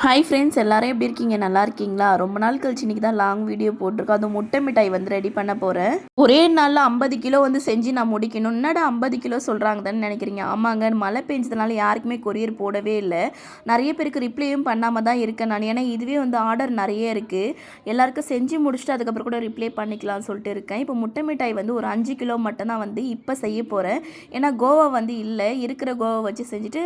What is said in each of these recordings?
Hi friends, எல்லாரும் எப்படி இருக்கீங்க? நல்லா இருக்கீங்களா? ரொம்ப நாள் கழிச்சு இன்றைக்கி தான் லாங் வீடியோ போட்டிருக்கோம். அதுவும் முட்டை மிட்டாய் வந்து ரெடி பண்ண போகிறேன். ஒரே நாளில் 50 கிலோ வந்து செஞ்சு நான் முடிக்கணும். என்னடா 50 கிலோ சொல்கிறாங்க தானே நினைக்கிறீங்க? ஆமாங்க, மழை பெஞ்சதுனால யாருக்குமே கொரியர் போடவே இல்லை. நிறைய பேருக்கு ரிப்ளையும் பண்ணாமல் தான் இருக்கேன் நான். ஏன்னா இதுவே வந்து ஆர்டர் நிறைய இருக்குது. எல்லாருக்கும் செஞ்சு முடிச்சுட்டு அதுக்கப்புறம் கூட ரிப்ளை பண்ணிக்கலாம்னு சொல்லிட்டு இருக்கேன். இப்போ முட்டை மிட்டாய் வந்து ஒரு 5 கிலோ மட்டும் தான் வந்து இப்போ செய்ய போகிறேன். ஏன்னா கோவா வந்து இல்லை, இருக்கிற கோவா வச்சு செஞ்சுட்டு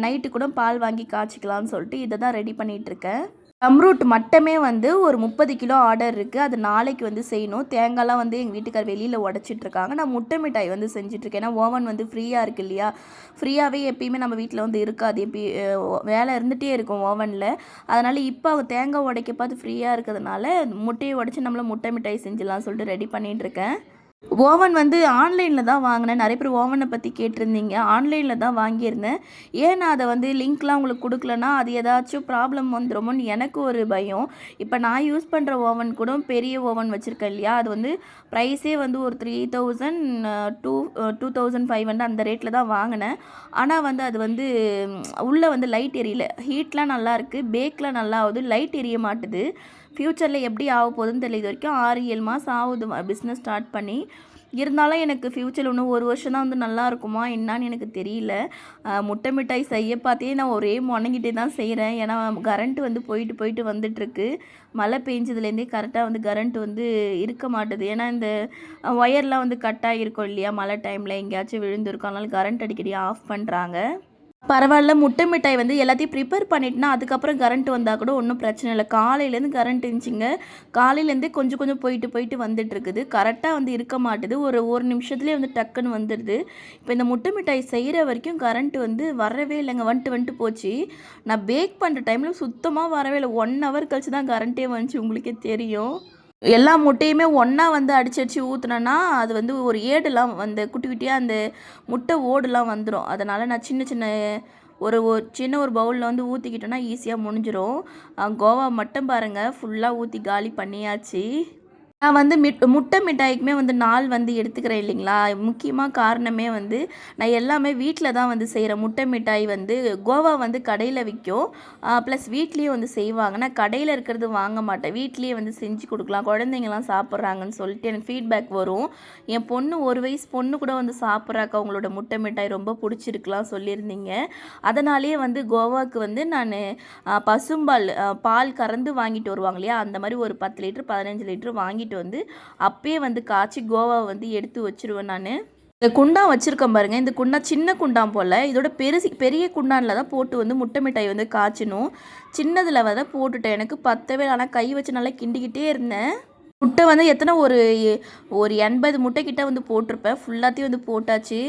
நைட்டு கூட பால் வாங்கி காய்ச்சிக்கலாம்னு சொல்லிட்டு இதை தான் ரெடி பண்ணிகிட்ருக்கேன். அம்ரூட் மட்டுமே வந்து ஒரு 30 கிலோ ஆர்டர் இருக்குது. அது நாளைக்கு வந்து செய்யணும். தேங்காய்லாம் வந்து எங்கள் வீட்டுக்கார் வெளியில் உடச்சிட்ருக்காங்க. நான் முட்டை மிட்டாய் வந்து செஞ்சிட்ருக்கேன். ஏன்னா ஓவன் வந்து ஃப்ரீயாக இருக்குது இல்லையா? ஃப்ரீயாகவே எப்பயுமே நம்ம வீட்டில் வந்து இருக்காது, வேலை இருந்துகிட்டே இருக்கும் ஓவனில். அதனால் இப்போ அவங்க தேங்காய் உடைக்க பார்த்து ஃப்ரீயாக இருக்கிறதுனால முட்டையை உடச்சி நம்மள முட்டை மிட்டாய் செஞ்சிடலாம்னு சொல்லிட்டு ரெடி பண்ணிகிட்ருக்கேன். ஓவன் வந்து ஆன்லைனில் தான் வாங்கினேன். நிறைய பேர் ஓவனை பற்றி கேட்டிருந்தீங்க. ஆன்லைனில் தான் வாங்கியிருந்தேன். ஏன் நான் அதை வந்து லிங்க்லாம் உங்களுக்கு கொடுக்கலன்னா அது ஏதாச்சும் ப்ராப்ளம் வந்துடுமோன்னு எனக்கு ஒரு பயம். இப்போ நான் யூஸ் பண்ணுற ஓவன் கூட பெரிய ஓவன் வச்சுருக்கேன் இல்லையா? அது வந்து ப்ரைஸே வந்து ஒரு 3000 2500 அந்த ரேட்டில் தான் வாங்கினேன். ஆனால் வந்து அது வந்து உள்ளே வந்து லைட் எரியல. ஹீட்லாம் நல்லாயிருக்கு, பேக்லாம் நல்லா ஆகுது, லைட் எரிய மாட்டுது. ஃப்யூச்சரில் எப்படி ஆக போகுதுன்னு தெரியல. இது வரைக்கும் 6-7 மாதம் ஆகுது பிஸ்னஸ் ஸ்டார்ட் பண்ணி. இருந்தாலும் எனக்கு ஃப்யூச்சரில் இன்னும் ஒரு வருஷம் தான் வந்து நல்லா இருக்குமா என்னான்னு எனக்கு தெரியல. முட்டை மிட்டாய் செய்ய பார்த்தே நான் ஒரே முணங்கிட்டே தான் செய்கிறேன். ஏன்னா கரண்ட் வந்து போயிட்டு போயிட்டு வந்துட்டுருக்கு. மழை பெஞ்சதுலேருந்தே கரெக்டாக வந்து கரண்ட் வந்து இருக்க மாட்டுது. ஏன்னா இந்த ஒயர்லாம் வந்து கட் ஆகிருக்கும் இல்லையா? மழை டைமில் எங்கேயாச்சும் விழுந்திருக்கும். அதனால கரண்ட் அடிக்கடி ஆஃப் பண்ணுறாங்க. பரவாயில்ல, முட்டை மிட்டாய் வந்து எல்லாத்தையும் ப்ரிப்பேர் பண்ணிட்டுனா அதுக்கப்புறம் கரண்ட் வந்தால் கூட ஒன்றும் பிரச்சனை இல்லை. காலையிலேருந்து கரண்ட் இருந்துச்சுங்க. காலையிலேருந்தே கொஞ்சம் கொஞ்சம் போயிட்டு போயிட்டு வந்துட்டுருக்குது. கரெக்டாக வந்து இருக்க மாட்டுது. ஒரு நிமிஷத்துலேயே வந்து டக்குன்னு வந்துடுது. இப்போ இந்த முட்டை மிட்டாய் செய்கிற வரைக்கும் கரண்ட் வந்து வரவே இல்லைங்க. வந்துட்டு போச்சு. நான் பேக் பண்ணுற டைமில் சுத்தமாக வரவே இல்லை. 1 ஹவர் கழிச்சு தான் கரண்ட்டே வந்துச்சு. உங்களுக்கே தெரியும். எல்லா முட்டையுமே ஒன்றா வந்து அடிச்சு ஊற்றுனேன்னா அது வந்து ஒரு ஏடுலாம் வந்து குட்டி குட்டியாக அந்த முட்டை ஓடுலாம் வந்துடும். அதனால் நான் சின்ன சின்ன ஒரு சின்ன ஒரு பவுலில் வந்து ஊற்றிக்கிட்டோன்னா ஈஸியாக முடிஞ்சிடும். கோவா மட்டும் பாருங்கள், ஃபுல்லாக ஊற்றி காலி பண்ணியாச்சு. நான் வந்து முட்டை மிட்டாய்க்குமே வந்து நாள் வந்து எடுத்துக்கிறேன் இல்லைங்களா? முக்கியமாக காரணமே வந்து நான் எல்லாமே வீட்டில் தான் வந்து செய்கிறேன். முட்டை மிட்டாய் வந்து கோவா வந்து கடையில் விற்கும். ப்ளஸ் வீட்லேயும் வந்து செய்வாங்க. நான் கடையில் இருக்கிறது வாங்க மாட்டேன். வீட்லேயே வந்து செஞ்சு கொடுக்கலாம், குழந்தைங்கலாம் சாப்பிட்றாங்கன்னு சொல்லிட்டு எனக்கு ஃபீட்பேக் வரும். என் பொண்ணு 1 வயசு பொண்ணு கூட வந்து சாப்பிட்றாக்கா உங்களோட முட்டை மிட்டாய் ரொம்ப பிடிச்சிருக்கலாம் சொல்லியிருந்தீங்க. அதனாலேயே வந்து கோவாவுக்கு வந்து நான் பசும்பால் பால் கறந்து வாங்கிட்டு வருவாங்க இல்லையா? அந்த மாதிரி ஒரு 10 லிட்டர் 15 லிட்டர் வாங்கிட்டு வந்து அப்பயே வந்து காய்ச்சி கோவாவை வந்து எடுத்து வச்சுருவேன் நான். இந்த குண்டான் வச்சுருக்கேன் பாருங்கள். இந்த குண்டான் சின்ன குண்டான் போல். இதோட பெரிய குண்டானில் தான் போட்டு வந்து முட்டை மிட்டாய் வந்து காய்ச்சணும். சின்னதில் வந்து போட்டுட்டேன். எனக்கு பத்தவே. ஆனால் கை வச்சு நல்லா கிண்டிக்கிட்டே இருந்தேன். முட்டை வந்து எத்தனை ஒரு 80 முட்டை கிட்ட வந்து போட்டிருப்பேன். ஃபுல்லாத்தையும் வந்து போட்டாச்சு.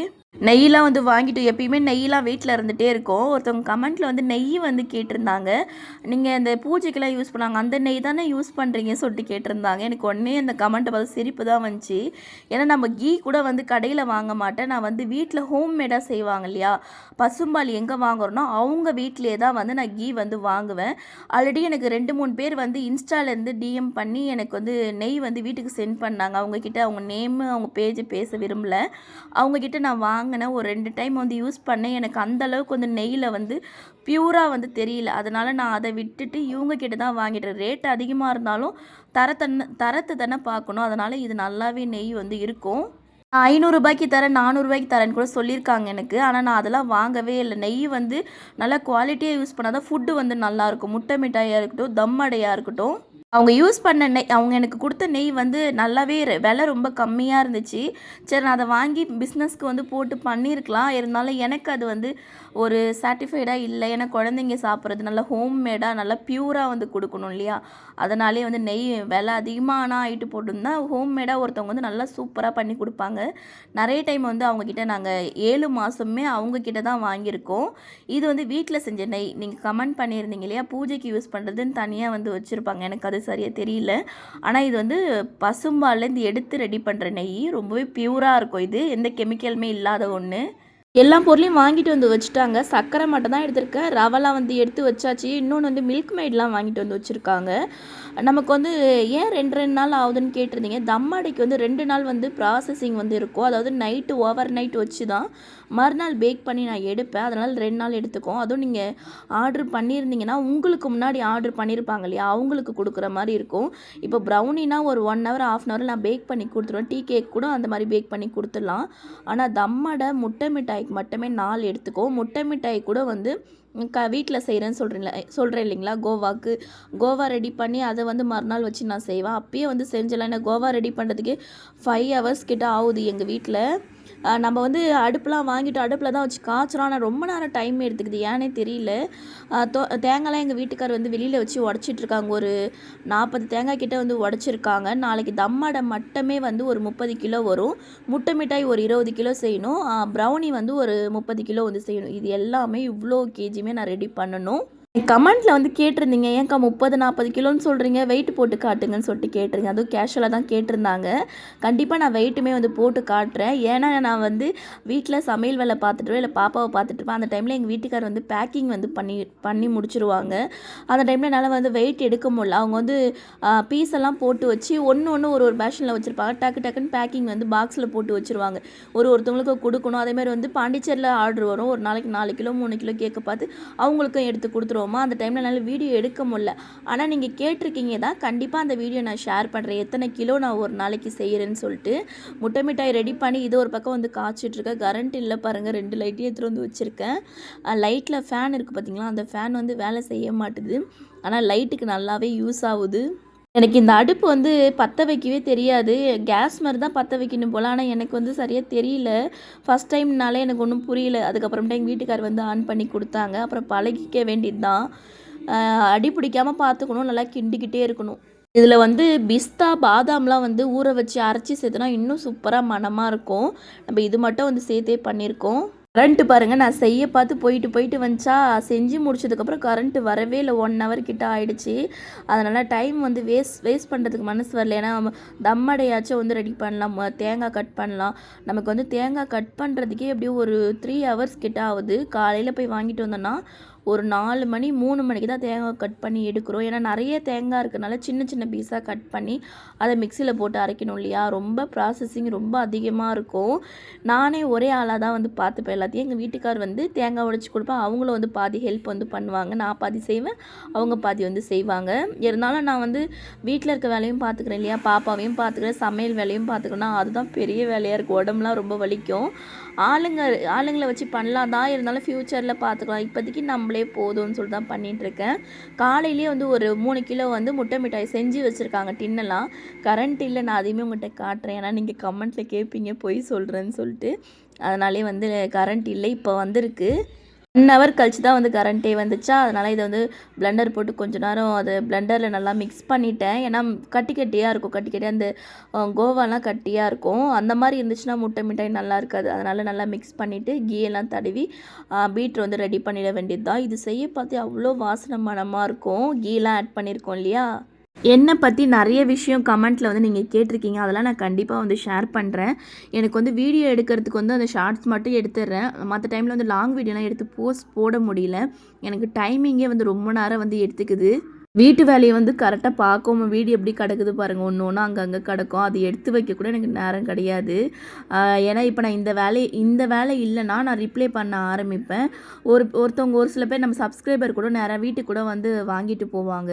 நெய்யெலாம் வந்து வாங்கிட்டு எப்பயுமே நெய்யெலாம் வீட்டில் இருந்துகிட்டே இருக்கும். ஒருத்தவங்க கமெண்ட்டில் வந்து நெய் வந்து கேட்டிருந்தாங்க. நீங்கள் அந்த பூஜைக்கெல்லாம் யூஸ் பண்ணாங்க அந்த நெய் தானே யூஸ் பண்ணுறீங்கன்னு சொல்லிட்டு கேட்டிருந்தாங்க. எனக்கு உடனே அந்த கமெண்ட்டை பார்த்து சிரிப்பு தான் வந்துச்சு. ஏன்னா நம்ம கீ கூட வந்து கடையில் வாங்க மாட்டேன். நான் வந்து வீட்டில் ஹோம்மேடாக செய்வாங்க இல்லையா? பசும்பால் எங்கே வாங்குறோன்னா அவங்க வீட்டிலே தான் வந்து நான் கீ வந்து வாங்குவேன். ஆல்ரெடி எனக்கு 2-3 பேர் வந்து இன்ஸ்டாலேருந்து டிஎம் பண்ணி எனக்கு வந்து நெய் வந்து வீட்டுக்கு சென்ட் பண்ணாங்க. அவங்கக்கிட்ட அவங்க நேமு அவங்க பேஜ் பேச விரும்பலை. அவங்கக்கிட்ட நான் வாங்கினேன். ஒரு 2 டைம் வந்து யூஸ் பண்ணேன். எனக்கு அந்தளவுக்கு வந்து நெய்யில் வந்து பியூராக வந்து தெரியல. அதனால் நான் அதை விட்டுட்டு இவங்கக்கிட்ட தான் வாங்கிட்டேன். ரேட் அதிகமாக இருந்தாலும் தரத்தை தானே பார்க்கணும். அதனால் இது நல்லாவே நெய் வந்து இருக்கும். 500 தரேன் 400 தரேன்னு கூட சொல்லியிருக்காங்க எனக்கு. ஆனால் நான் அதெல்லாம் வாங்கவே இல்லை. நெய் வந்து நல்லா குவாலிட்டியாக யூஸ் பண்ணால் தான் ஃபுட்டு வந்து நல்லாயிருக்கும். முட்டை மிட்டாயாக இருக்கட்டும், தம் அடையாக இருக்கட்டும். அவங்க யூஸ் பண்ண நெய், அவங்க எனக்கு கொடுத்த நெய் வந்து நல்லாவே விலை ரொம்ப கம்மியாக இருந்துச்சு. சரி, நான் அதை வாங்கி பிஸ்னஸ்க்கு வந்து போட்டு பண்ணியிருக்கலாம். இருந்தாலும் எனக்கு அது வந்து ஒரு சாட்டிஸ்ஃபைடாக இல்லை. ஏன்னா குழந்தைங்க சாப்பிட்றது நல்லா ஹோம்மேடாக நல்லா பியூராக வந்து கொடுக்கணும் இல்லையா? அதனாலே வந்து நெய் விலை அதிகமாக ஆகிட்டு போட்டுருந்தா ஹோம்மேடாக ஒருத்தவங்க வந்து நல்லா சூப்பராக பண்ணி கொடுப்பாங்க. நிறைய டைம் வந்து அவங்கக்கிட்ட நாங்கள் 7 மாதமே அவங்கக்கிட்ட தான் வாங்கியிருக்கோம். இது வந்து வீட்டில் செஞ்ச நெய். நீங்கள் கமெண்ட் பண்ணியிருந்தீங்க இல்லையா? பூஜைக்கு யூஸ் பண்ணுறதுன்னு தனியாக வந்து வச்சுருப்பாங்க. எனக்கு அது சரியாக தெரியல. ஆனால் இது வந்து பசும்பால்லேருந்து எடுத்து ரெடி பண்ணுற நெய். ரொம்பவே பியூராக இருக்கும். இது எந்த கெமிக்கலுமே இல்லாத ஒன்று. எல்லா பொருளையும் வாங்கிட்டு வந்து வச்சுட்டாங்க. சர்க்கரை மட்டும் தான் எடுத்திருக்கேன். ரவைலாம் வந்து எடுத்து வச்சாச்சு. இன்னொன்று வந்து மில்க் மெய்ட்லாம் வாங்கிட்டு வந்து வச்சுருக்காங்க. நமக்கு வந்து ஏன் 2 நாள் ஆகுதுன்னு கேட்டிருந்தீங்க. தம் அடைக்கு வந்து 2 நாள் வந்து ப்ராசஸிங் வந்து இருக்கும். அதாவது நைட்டு ஓவர் நைட் வச்சு தான் மறுநாள் பேக் பண்ணி நான் எடுப்பேன். அதனால் 2 நாள் எடுத்துக்கும். அதுவும் நீங்கள் ஆர்டர் பண்ணியிருந்தீங்கன்னா உங்களுக்கு முன்னாடி ஆர்டர் பண்ணியிருப்பாங்க இல்லையா, அவங்களுக்கு கொடுக்குற மாதிரி இருக்கும். இப்போ ப்ரௌனினா ஒரு 1 ஹவர் 1/2 ஹவர் நான் பேக் பண்ணி கொடுத்துருவேன். டீ கேக் கூட அந்த மாதிரி பேக் பண்ணி கொடுத்துடலாம். ஆனால் தம் அடை முட்டை மிட்டாய்க்கு மட்டுமே 4 எடுத்துக்கும். முட்டை மிட்டாய் கூட வந்து வீட்டில் செய்கிறேன்னு சொல்கிறேன் இல்லைங்களா, கோவா ரெடி பண்ணி அதை வந்து மறுநாள் வச்சு நான் செய்வேன். அப்பயே வந்து செஞ்சிடலாம். ஏன்னா கோவா ரெடி பண்ணுறதுக்கே 5 ஹவர்ஸ் கிட்ட ஆகுது எங்கள் வீட்டில். நம்ம வந்து அடுப்புலாம் வாங்கிட்டு அடுப்பில் தான் வச்சு காய்ச்சுறோம். ஆனால் ரொம்ப நேரம் டைம் எடுத்துக்குது, ஏன்னே தெரியல. தேங்காய்லாம் எங்கள் வீட்டுக்கார் வந்து வெளியில் வச்சு உடச்சிட்ருக்காங்க. ஒரு 40 தேங்காய் கிட்ட வந்து உடச்சிருக்காங்க. நாளைக்கு தம் அடை மட்டுமே வந்து ஒரு 30 கிலோ வரும். முட்டை மிட்டாய் ஒரு 20 கிலோ செய்யணும். ப்ரௌனி வந்து ஒரு 30 கிலோ வந்து செய்யணும். இது எல்லாமே இவ்வளோ கேஜியுமே நான் ரெடி பண்ணணும். கமெண்ட்டில் வந்து கேட்டிருந்தீங்க, ஏன்க்கா 30-40 கிலோன்னு சொல்கிறீங்க, வெயிட் போட்டு காட்டுங்கன்னு சொல்லிட்டு கேட்டிருங்க. அதுவும் கேஷுவலாக தான் கேட்டிருந்தாங்க. கண்டிப்பாக நான் வெயிட்டுமே வந்து போட்டு காட்டுறேன். ஏன்னா நான் வந்து வீட்டில் சமையல் வேலை பார்த்துட்டுருவேன், இல்லை பாப்பாவை பார்த்துட்ருப்பேன். அந்த டைமில் எங்கள் வீட்டுக்கார் வந்து பேக்கிங் வந்து பண்ணி முடிச்சிருவாங்க. அந்த டைமில் என்னால் வந்து வெயிட் எடுக்க முடியல. அவங்க வந்து பீஸ் எல்லாம் போட்டு வச்சு ஒன்று ஒரு பேஷனில் வச்சுருப்பாங்க. டக்குன்னு பேக்கிங் வந்து பாக்ஸில் போட்டு வச்சுருவாங்க. ஒருத்தவங்களுக்கு கொடுக்கணும். அதேமாதிரி வந்து பாண்டிச்சேரியில் ஆர்டர் வரும். ஒரு நாளைக்கு 4 கிலோ 3 கிலோ கேட்க பார்த்து அவங்களுக்கும் எடுத்து கொடுத்துருவோம். அந்த டைமில் என்னால் வீடியோ எடுக்க முடியல. ஆனால் நீங்கள் கேட்டிருக்கீங்க தான், கண்டிப்பாக அந்த வீடியோ நான் ஷேர் பண்ணுறேன், எத்தனை கிலோ நான் ஒரு நாளைக்கு செய்கிறேன்னு சொல்லிட்டு. முட்டை மிட்டாய் ரெடி பண்ணி இது ஒரு பக்கம் வந்து காய்ச்சிட்ருக்கேன். கரண்ட் இல்லை பாருங்கள், 2 லைட்டையும் எடுத்துகிட்டு வந்து வச்சுருக்கேன். லைட்டில் ஃபேன் இருக்குது பார்த்தீங்களா, அந்த ஃபேன் வந்து வேலை செய்ய மாட்டுது. ஆனால் லைட்டுக்கு நல்லாவே யூஸ் ஆகுது. எனக்கு இந்த அடுப்பு வந்து பற்ற வைக்கவே தெரியாது. கேஸ் மாதிரி தான் பற்ற வைக்கணும் போல். ஆனால் எனக்கு வந்து சரியாக தெரியல. ஃபஸ்ட் டைம்னாலே எனக்கு ஒன்றும் புரியல. அதுக்கப்புறமேட்டு எங்கள் வீட்டுக்கார் வந்து ஆன் பண்ணி கொடுத்தாங்க. அப்புறம் பழகிக்க வேண்டியது தான். அடி பிடிக்காமல் பார்த்துக்கணும், நல்லா கிண்டிக்கிட்டே இருக்கணும். இதில் வந்து பிஸ்தா பாதாம்லாம் வந்து ஊற வச்சு அரைச்சி சேர்த்துனா இன்னும் சூப்பராக மணமாக இருக்கும். நம்ம இது மட்டும் வந்து சேர்த்தே பண்ணியிருக்கோம். கரண்ட்டு பாருங்கள், நான் செய்ய பார்த்து போயிட்டு வந்துச்சா, செஞ்சு முடிச்சதுக்கப்புறம் கரண்ட்டு வரவே இல்லை. 1 ஹவர் கிட்ட ஆகிடுச்சி. அதனால் டைம் வந்து வேஸ்ட் பண்ணுறதுக்கு மனசு வரல. ஏன்னா தம் அடையாச்சும் வந்து ரெடி பண்ணலாம், தேங்காய் கட் பண்ணலாம். நமக்கு வந்து தேங்காய் கட் பண்ணுறதுக்கே எப்படியும் ஒரு 3 ஹவர்ஸ் கிட்ட ஆகுது. காலையில் போய் வாங்கிட்டு வந்தோன்னா ஒரு 4 மணி 3 மணிக்கு தான் தேங்காய் கட் பண்ணி எடுக்கிறோம். ஏன்னா நிறைய தேங்காய் இருக்கிறனால சின்ன பீஸாக கட் பண்ணி அதை மிக்சியில் போட்டு அரைக்கணும் இல்லையா, ரொம்ப ப்ராசஸிங் ரொம்ப அதிகமாக இருக்கும். நானே ஒரே ஆளாக தான் வந்து பார்த்துப்பேன் எல்லாத்தையும். எங்கள் வீட்டுக்கார் வந்து தேங்காய் உடைச்சி கொடுப்பேன். அவங்களும் வந்து பாதி ஹெல்ப் வந்து பண்ணுவாங்க. நான் பாதி செய்வேன், அவங்க பாதி வந்து செய்வாங்க. இருந்தாலும் நான் வந்து வீட்டில் இருக்க வேலையும் பார்த்துக்கிறேன் இல்லையா, பாப்பாவையும் பார்த்துக்கிறேன், சமையல் வேலையும் பார்த்துக்கிறேன்னா அதுதான் பெரிய வேலையாக இருக்குது. உடம்புலாம் ரொம்ப வலிக்கும். ஆளுங்களை வச்சு பண்ணலாம் தான், இருந்தாலும் ஃப்யூச்சரில் பார்த்துக்கலாம். இப்போதைக்கு நம்மளே போதும்னு சொல்லிட்டு தான் பண்ணிகிட்ருக்கேன். காலையிலேயே வந்து ஒரு 3 கிலோ வந்து முட்டை மிட்டாய் செஞ்சு வச்சுருக்காங்க டின்னெல்லாம். கரண்ட் இல்லை, நான் அதையுமே உங்கள்கிட்ட காட்டுறேன். ஏன்னா நீங்கள் கமெண்ட்டில் கேட்பீங்க பொய் சொல்கிறேன்னு சொல்லிட்டு. அதனாலே வந்து கரண்ட் இல்லை, இப்போ வந்திருக்கு. 1 ஹவர் கழிச்சு தான் வந்து கரண்ட்டே வந்துச்சா, அதனால் இதை வந்து பிளெண்டர் போட்டு கொஞ்ச நேரம் அதை பிளெண்டரில் நல்லா மிக்ஸ் பண்ணிட்டேன். ஏன்னா கட்டியாக இருக்கும், அந்த கோவாலாம் கட்டியாக இருக்கும். அந்த மாதிரி இருந்துச்சுன்னா முட்டை மிட்டாய் நல்லா இருக்காது. அதனால் நல்லா மிக்ஸ் பண்ணிவிட்டு கீயெல்லாம் தடவி பீட்ரு வந்து ரெடி பண்ணிட வேண்டியது தான். இது செய்ய பார்த்து அவ்வளோ வாசனை மணமாக இருக்கும். கீலாம் ஆட் பண்ணியிருக்கோம் இல்லையா. என்னை பற்றி நிறைய விஷயம் கமெண்ட்டில் வந்து நீங்கள் கேட்டிருக்கீங்க. அதெல்லாம் நான் கண்டிப்பாக வந்து ஷேர் பண்ணுறேன். எனக்கு வந்து வீடியோ எடுக்கிறதுக்கு வந்து அந்த ஷார்ட்ஸ் மட்டும் எடுத்துடுறேன். மற்ற டைமில் வந்து லாங் வீடியோலாம் எடுத்து போஸ்ட் போட முடியல. எனக்கு டைமிங்கே வந்து ரொம்ப நேரம் வந்து எடுத்துக்குது. வீட்டு வேலையை வந்து கரெக்டாக பார்க்கவும் வீடு எப்படி கிடக்குது பாருங்கள், ஒன்று அங்கங்கே கிடக்கும். அது எடுத்து வைக்க கூட எனக்கு நேரம் கிடையாது. ஏன்னா இப்போ நான் இந்த வேலை இல்லைன்னா நான் ரிப்ளை பண்ண ஆரம்பிப்பேன். ஒருத்தவங்க ஒரு சில பேர் நம்ம சப்ஸ்கிரைபர் கூட நேராக வீட்டுக்கு கூட வந்து வாங்கிட்டு போவாங்க.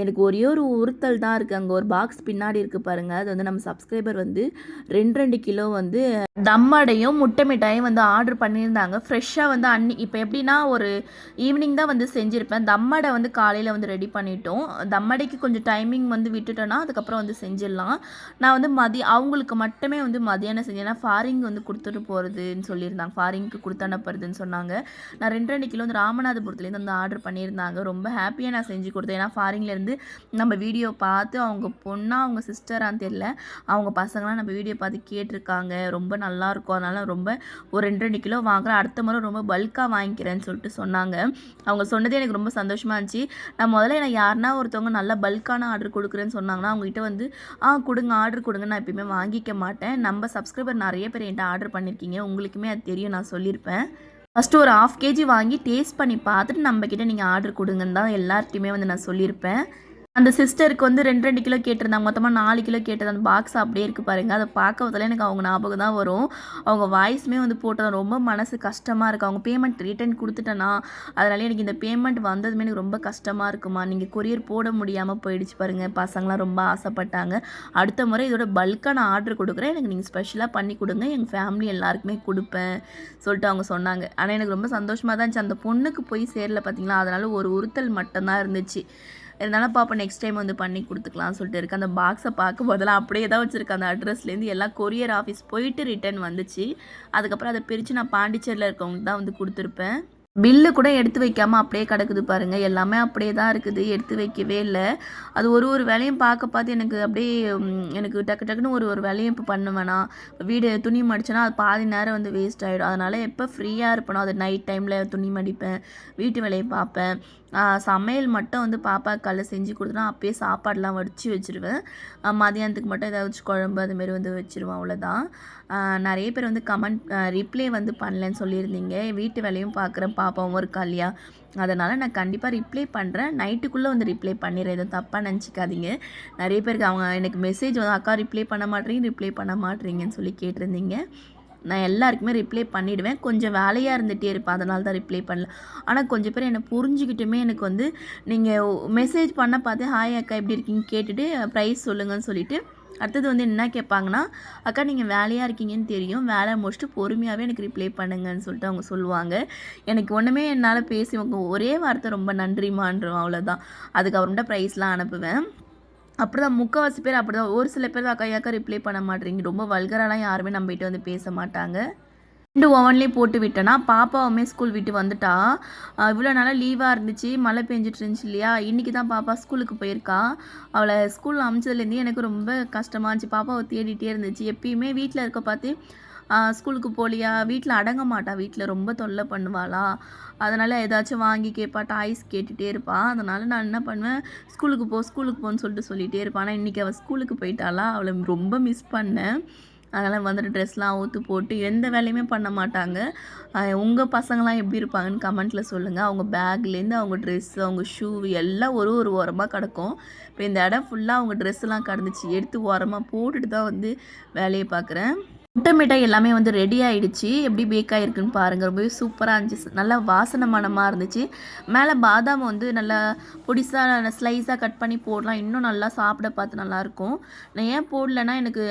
எனக்கு ஒரே ஒரு உறுத்தல் தான் இருக்குது. அங்கே ஒரு பாக்ஸ் பின்னாடி இருக்குது பாருங்கள், அது வந்து நம்ம சப்ஸ்கிரைபர் வந்து 2 கிலோ வந்து தம் அடையும் முட்டை மிட்டாயும் வந்து ஆர்டர் பண்ணியிருந்தாங்க. ஃப்ரெஷ்ஷாக வந்து இப்போ எப்படின்னா ஒரு ஈவினிங் தான் வந்து செஞ்சுருப்பேன். தம் அடை வந்து காலையில் வந்து ரெடி பண்ணிவிட்டோம். தம் அடைக்கு கொஞ்சம் டைமிங் வந்து விட்டுட்டோன்னா அதுக்கப்புறம் வந்து செஞ்சிடலாம். நான் வந்து அவங்களுக்கு மட்டுமே வந்து மதியானம் செஞ்சேன். ஏன்னா ஃபாரிங் வந்து கொடுத்துட்டு போகிறதுன்னு சொல்லியிருந்தாங்க, ஃபாரிங்க்கு கொடுத்து அனுப்புறதுன்னு சொன்னாங்க. நான் 2 கிலோ வந்து ராமநாதபுரத்துலேருந்து வந்து ஆர்டர் பண்ணியிருந்தாங்க. ரொம்ப ஹாப்பியாக நான் செஞ்சு கொடுத்தேன். ஏன்னா ஃபாரின்லேருந்து நம்ம வீடியோ பார்த்து அவங்க பொண்ணா அவங்க சிஸ்டரான்னு தெரியல, அவங்க பசங்களாம் நம்ம வீடியோ பார்த்து கேட்டிருக்காங்க. ரொம்ப நல்லாயிருக்கும். அதனால் ரொம்ப ஒரு 2, 2 கிலோ வாங்குறேன். அடுத்த முறை ரொம்ப பல்காக வாங்கிக்கிறேன்னு சொல்லிட்டு சொன்னாங்க. அவங்க சொன்னதே எனக்கு ரொம்ப சந்தோஷமாக இருந்துச்சு. நான் முதல்ல எனக்கு யாருன்னா ஒருத்தவங்க நல்லா பல்கான ஆர்டர் கொடுக்குறேன்னு சொன்னாங்கன்னா, அவங்ககிட்ட வந்து கொடுங்க ஆர்டர் கொடுங்க நான் எப்பயுமே வாங்கிக்க மாட்டேன். நம்ம சப்ஸ்கிரைபர் நிறைய பேர் என்கிட்ட ஆர்டர் பண்ணியிருக்கீங்க. உங்களுக்குமே அது தெரியும், நான் சொல்லியிருப்பேன். ஃபஸ்ட்டு ஒரு 1/2 kg வாங்கி டேஸ்ட் பண்ணி பார்த்துட்டு நம்மக்கிட்ட நீங்கள் ஆர்டர் கொடுங்கன்னு தான் எல்லார்ட்டையுமே வந்து நான் சொல்லியிருப்பேன். அந்த சிஸ்டருக்கு வந்து 2, 2 கிலோ கேட்டிருந்தாங்க. மொத்தமாக 4 கிலோ கேட்டது. அந்த பாக்ஸ் அப்படியே இருக்குது பாருங்கள். அதை பார்க்கறதுல எனக்கு அவங்க ஞாபகம் தான் வரும். அவங்க வாய்ஸுமே வந்து போட்டது ரொம்ப மனசு கஷ்டமாக இருக்குது. அவங்க பேமெண்ட் ரிட்டர்ன் கொடுத்துட்டேன்னா, அதனால எனக்கு இந்த பேமெண்ட் வந்ததுமே எனக்கு ரொம்ப கஷ்டமாக இருக்குமா. நீங்கள் கொரியர் போட முடியாமல் போயிடுச்சு பாருங்கள். பசங்களாம் ரொம்ப ஆசைப்பட்டாங்க. அடுத்த முறை இதோட பல்காக நான் ஆர்டர் கொடுக்குறேன். எனக்கு நீங்கள் ஸ்பெஷலாக பண்ணி கொடுங்க. எங்கள் ஃபேமிலி எல்லாருக்குமே கொடுப்பேன் சொல்லிட்டு அவங்க சொன்னாங்க. ஆனால் எனக்கு ரொம்ப சந்தோஷமாக தான் இருந்துச்சு. அந்த பொண்ணுக்கு போய் சேரல பார்த்தீங்களா, அதனால் ஒரு உறுத்தல் மட்டும்தான் இருந்துச்சு. இருந்தாலும் பாப்பா நெக்ஸ்ட் டைம் வந்து பண்ணி கொடுத்துக்கலாம்னு சொல்லிட்டு இருக்குது. அந்த பாக்ஸை பார்க்கும் போதெல்லாம் அப்படியே தான் வச்சுருக்கேன். அந்த அட்ரஸ்லேருந்து எல்லாம் கொரியர் ஆஃபீஸ் போயிட்டு ரிட்டர்ன் வந்துச்சு. அதுக்கப்புறம் அதை பிரித்து நான் பாண்டிச்சேரியில் இருக்கவங்களுக்கு தான் வந்து கொடுத்துருப்பேன். பில்லு கூட எடுத்து வைக்காமல் அப்படியே கிடக்குது பாருங்கள். எல்லாமே அப்படியே தான் இருக்குது, எடுத்து வைக்கவே இல்லை. அது ஒரு வேலையும் பார்த்து எனக்கு அப்படியே எனக்கு டக்குன்னு ஒரு வேலையும் இப்போ பண்ணுவேனா, வீடு துணி மடிச்சேன்னா அது பாதி நேரம் வந்து வேஸ்ட் ஆகிடும். அதனால் எப்போ ஃப்ரீயாக இருப்பேனோ அது நைட் டைமில் துணி மடிப்பேன், வீட்டு வேலையை பார்ப்பேன். சமையல் மட்டும் வந்து பாப்பாவுக்கு காலைல செஞ்சு கொடுத்தனா அப்போயே சாப்பாடெலாம் வடித்து வச்சுருவேன். மதியானத்துக்கு மட்டும் ஏதாச்சும் குழம்பு அதுமாரி வந்து வச்சுருவேன், அவ்வளோதான். நிறைய பேர் வந்து ரிப்ளை வந்து பண்ணலன்னு சொல்லியிருந்தீங்க. வீட்டு வேலையும் பார்க்குறேன், பாப்பாவும் இருக்கா இல்லையா, அதனால் நான் கண்டிப்பாக ரிப்ளை பண்ணுறேன். நைட்டுக்குள்ளே வந்து ரிப்ளை பண்ணிடுறேன், எதுவும் தப்பாக நினச்சிக்காதீங்க. நிறைய பேருக்கு அவங்க எனக்கு மெசேஜ் வந்து அக்கா ரிப்ளை பண்ண மாட்டேறீங்கன்னு சொல்லி கேட்டிருந்தீங்க. நான் எல்லாருக்குமே ரிப்ளை பண்ணிவிடுவேன். கொஞ்சம் வேலையாக இருந்துகிட்டே இருப்பேன், அதனால தான் ரிப்ளை பண்ணல. ஆனால் கொஞ்சம் பேர் என்னை புரிஞ்சுக்கிட்டுமே எனக்கு வந்து நீங்கள் மெசேஜ் பண்ண பார்த்து ஹாய் அக்கா எப்படி இருக்கீங்க கேட்டுட்டு ப்ரைஸ் சொல்லுங்கன்னு சொல்லிவிட்டு அடுத்தது வந்து என்ன கேட்பாங்கன்னா, அக்கா நீங்கள் வேலையாக இருக்கீங்கன்னு தெரியும், வேலை முடிச்சுட்டு பொறுமையாகவே எனக்கு ரிப்ளை பண்ணுங்கன்னு சொல்லிட்டு அவங்க சொல்லுவாங்க. எனக்கு ஒன்றுமே என்னால் பேசி ஒரே வார்த்தை ரொம்ப நன்றிமான்றோம், அவ்வளோதான். அதுக்கப்புறமேட்டா ப்ரைஸ்லாம் அனுப்புவேன். அப்படி தான் முக்கால்வாசி பேர் அப்படி தான். ஒரு சில பேர் தான் அக்கா ரிப்ளை பண்ண மாட்டேறீங்க, ரொம்ப வல்கராலாம் யாருமே நம்மகிட்ட வந்து பேச மாட்டாங்க. 2 ஓவன்லேயே போட்டு விட்டேன்னா பாப்பாவுமே ஸ்கூல் விட்டு வந்துட்டா. இவ்வளோ நாளாக லீவாக இருந்துச்சு, மழை பெஞ்சிட்டு இருந்துச்சு இல்லையா, இன்றைக்கி தான் பாப்பா ஸ்கூலுக்கு போயிருக்கா. அவளை ஸ்கூலில் அனுப்பிச்சதுலேருந்து எனக்கு ரொம்ப கஷ்டமாக இருந்துச்சு. பாப்பாவை தேடிகிட்டே இருந்துச்சு. எப்பயுமே வீட்டில் இருக்க பார்த்து ஸ்கூலுக்கு போகலையா, வீட்டில் அடங்க மாட்டா, வீட்டில் ரொம்ப தொல்லை பண்ணுவாளா, அதனால் ஏதாச்சும் வாங்கி கேட்பா, டாய்ஸ் கேட்டுகிட்டே இருப்பாள். அதனால் நான் என்ன பண்ணுவேன், ஸ்கூலுக்கு போன்னு சொல்லிகிட்டே இருப்பான். ஆனால் இன்றைக்கி அவள் ஸ்கூலுக்கு போயிட்டாளா, அவளை ரொம்ப மிஸ் பண்ணேன். அதனால் வந்துட்டு ட்ரெஸ்லாம் அவுத்து போட்டு எந்த வேலையுமே பண்ண மாட்டாங்க. உங்கள் பசங்களாம் எப்படி இருப்பாங்கன்னு கமெண்ட்டில் சொல்லுங்கள். அவங்க பேக்லேருந்து அவங்க ட்ரெஸ்ஸு, அவங்க ஷூ எல்லாம் ஒரு ஓரமாக கிடக்கும். இப்போ இந்த இடம் ஃபுல்லாக அவங்க ட்ரெஸ்ஸெல்லாம் கிடந்துச்சு, எடுத்து ஓரமாக போட்டுட்டு தான் வந்து வேலையை பார்க்குறேன். முட்டை மிட்டாய் எல்லாமே வந்து ரெடி ஆகிடுச்சு. எப்படி பேக் ஆகிருக்குன்னு பாருங்கள். ரொம்பவே சூப்பராக இருந்துச்சு, நல்லா வாசனை மணமாக இருந்துச்சு. மேலே பாதாம் வந்து நல்லா பொடிசாக ஸ்லைஸாக கட் பண்ணி போடலாம், இன்னும் நல்லா சாப்பிட பார்த்து நல்லாயிருக்கும். நான் ஏன் போடலைன்னா, எனக்கு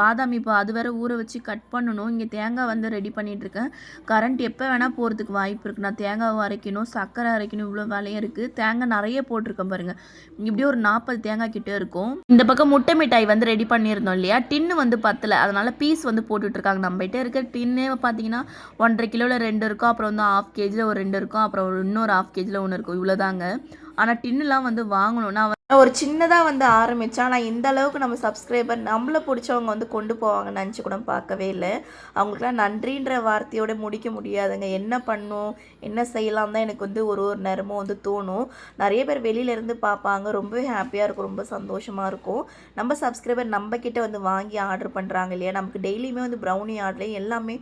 பாதாம் இப்போ அது வேறு ஊற வச்சு கட் பண்ணணும். இங்கே தேங்காய் வந்து ரெடி பண்ணிகிட்ருக்கேன். கரண்ட் எப்போ வேணால் போகிறதுக்கு வாய்ப்பு இருக்குது. நான் தேங்காய் அரைக்கணும், சர்க்கரை அரைக்கணும், இவ்வளோ வேலையும் இருக்குது. தேங்காய் நிறைய போட்டிருக்கேன் பாருங்கள், இப்படியே ஒரு 40 தேங்காய் கிட்டே இருக்கும். இந்த பக்கம் முட்டை மிட்டாய் வந்து ரெடி பண்ணியிருந்தோம் இல்லையா, டின்னு வந்து பத்தலை, அதனால் பீஸ் வந்து போட்டுட்ருக்காங்க. நம்மகிட்ட இருக்க டின்னே பார்த்தீங்கன்னா 1.5 கிலோவில் 2 இருக்கும், அப்புறம் வந்து 1/2 kgயில் ஒரு 2 இருக்கும், அப்புறம் இன்னொரு 1/2 kgயில் 1 இருக்கும், இவ்வளோதாங்க. ஆனால் டின்னுலாம் வந்து வாங்கணும். நான் ஒரு சின்னதாக வந்து ஆரம்பித்தேன். ஆனால் இந்த அளவுக்கு நம்ம சப்ஸ்கிரைபர் நம்மளை பிடிச்சவங்க வந்து கொண்டு போவாங்கன்னு நினச்சி கூட பார்க்கவே இல்லை. அவங்களுக்குலாம் நன்றின்ற வார்த்தையோடு முடிக்க முடியாதுங்க. என்ன பண்ணும், என்ன செய்யலாம் தான் எனக்கு வந்து ஒரு நேரமும் வந்து தோணும். நிறைய பேர் வெளியிலேருந்து பார்ப்பாங்க, ரொம்பவே ஹாப்பியாக இருக்கும், ரொம்ப சந்தோஷமாக இருக்கும். நம்ம சப்ஸ்கிரைபர் நம்மக்கிட்ட வந்து வாங்கி ஆர்டர் பண்ணுறாங்க இல்லையா, நமக்கு டெய்லியுமே வந்து ப்ரௌனி ஆர்டர் எல்லாமே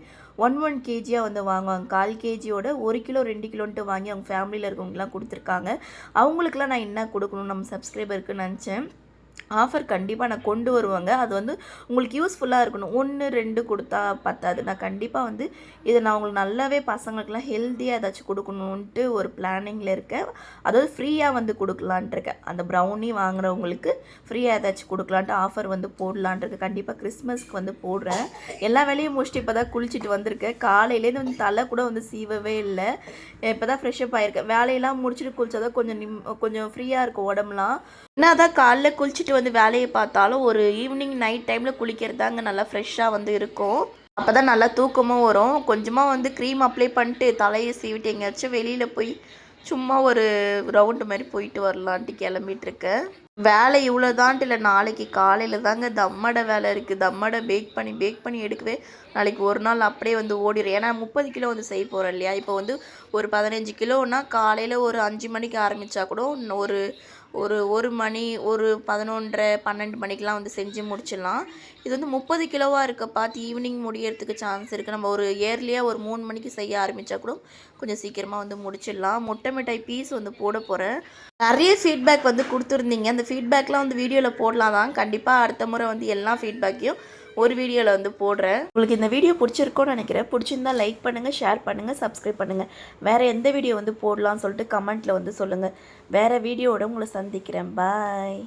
1 kg வந்து வாங்குவாங்க. 1/4 kgயோட 1 கிலோ 2 கிலோன்ட்டு வாங்கி அவங்க ஃபேமிலியில் இருக்கவங்கலாம் கொடுத்துருக்காங்க. அவங்களுக்குலாம் நான் என்ன கொடுக்கணும் நம்ம சப்ஸ்கிரைபருக்கு நினச்சேன். ஆஃபர் கண்டிப்பாக நான் கொண்டு வருவாங்க. அது வந்து உங்களுக்கு யூஸ்ஃபுல்லாக இருக்கணும். 1, 2 கொடுத்தா பத்தாது. நான் கண்டிப்பாக வந்து இதை நான் உங்களுக்கு நல்லாவே பசங்களுக்குலாம் ஹெல்த்தியாக ஏதாச்சும் கொடுக்கணுன்ட்டு ஒரு பிளானிங்கில் இருக்கேன். அதாவது ஃப்ரீயாக வந்து கொடுக்கலான்ட்டு இருக்கேன். அந்த ப்ரௌனி வாங்குறவங்களுக்கு ஃப்ரீயாக ஏதாச்சும் கொடுக்கலான்ட்டு ஆஃபர் வந்து போடலான்ட்டு இருக்கேன். கண்டிப்பாக கிறிஸ்மஸ்க்கு வந்து போடுறேன். எல்லா வேலையும் முடிச்சுட்டு இப்போ தான் குளிச்சுட்டு வந்திருக்கேன். காலையிலேருந்து வந்து தலை கூட வந்து சீவவே இல்லை. இப்போ தான் ஃப்ரெஷ்அப் ஆகிருக்கேன். வேலையெல்லாம் முடிச்சுட்டு குளிச்சாதான் கொஞ்சம் ஃப்ரீயாக இருக்கும் உடம்புலாம். என்ன தான் காலைல குளிச்சுட்டு வந்து வேலையை பார்த்தாலும் ஒரு ஈவினிங் நைட் டைமில் குளிக்கிறதாங்க நல்லா ஃப்ரெஷ்ஷாக வந்து இருக்கும். அப்போ தான் நல்லா தூக்கமும் வரும். கொஞ்சமாக வந்து க்ரீம் அப்ளை பண்ணிட்டு தலையை சீவிட்டு எங்கேயாச்சும் வெளியில் போய் சும்மா ஒரு ரவுண்டு மாதிரி போயிட்டு வரலான்ட்டு கிளம்பிட்டுருக்கேன். வேலை இவ்வளோதான்ட்டு இல்லை, நாளைக்கு காலையில் தாங்க தம்மடை வேலை இருக்குது. தம்மடை பேக் பண்ணி எடுக்கவே நாளைக்கு ஒரு நாள் அப்படியே வந்து ஓடிடும். ஏன்னா 30 கிலோ வந்து செய்ய போகிறோம் இல்லையா. இப்போ வந்து ஒரு 15 கிலோன்னா காலையில் ஒரு 5 மணிக்கு ஆரம்பித்தா கூட ஒரு ஒரு 1 மணி, ஒரு 11:30 12 மணிக்கெலாம் வந்து செஞ்சு முடிச்சிடலாம். இது வந்து 30 கிலோவாக இருக்க பார்த்து ஈவினிங் முடியறதுக்கு சான்ஸ் இருக்குது. நம்ம ஒரு ஏர்லியாக ஒரு 3 மணிக்கு செய்ய ஆரம்பித்தா கூட கொஞ்சம் சீக்கிரமாக வந்து முடிச்சிடலாம். முட்டை மிட்டாய் பீஸ் வந்து போட போகிறேன். நிறைய ஃபீட்பேக் வந்து கொடுத்துருந்தீங்க. அந்த ஃபீட்பேக்லாம் வந்து வீடியோவில் போடலாம் தான். கண்டிப்பாக அடுத்த முறை வந்து எல்லா ஃபீட்பேக்கையும் ஒரு வீடியோவில் வந்து போடுறேன். உங்களுக்கு இந்த வீடியோ பிடிச்சிருக்கோன்னு நினைக்கிறேன். பிடிச்சிருந்தா லைக் பண்ணுங்கள், ஷேர் பண்ணுங்கள், சப்ஸ்கிரைப் பண்ணுங்கள். வேறு எந்த வீடியோ வந்து போடலாம்னு சொல்லிட்டு கமெண்ட்டில் வந்து சொல்லுங்கள். வேறு வீடியோவோட உங்களை சந்திக்கிறேன். பாய்.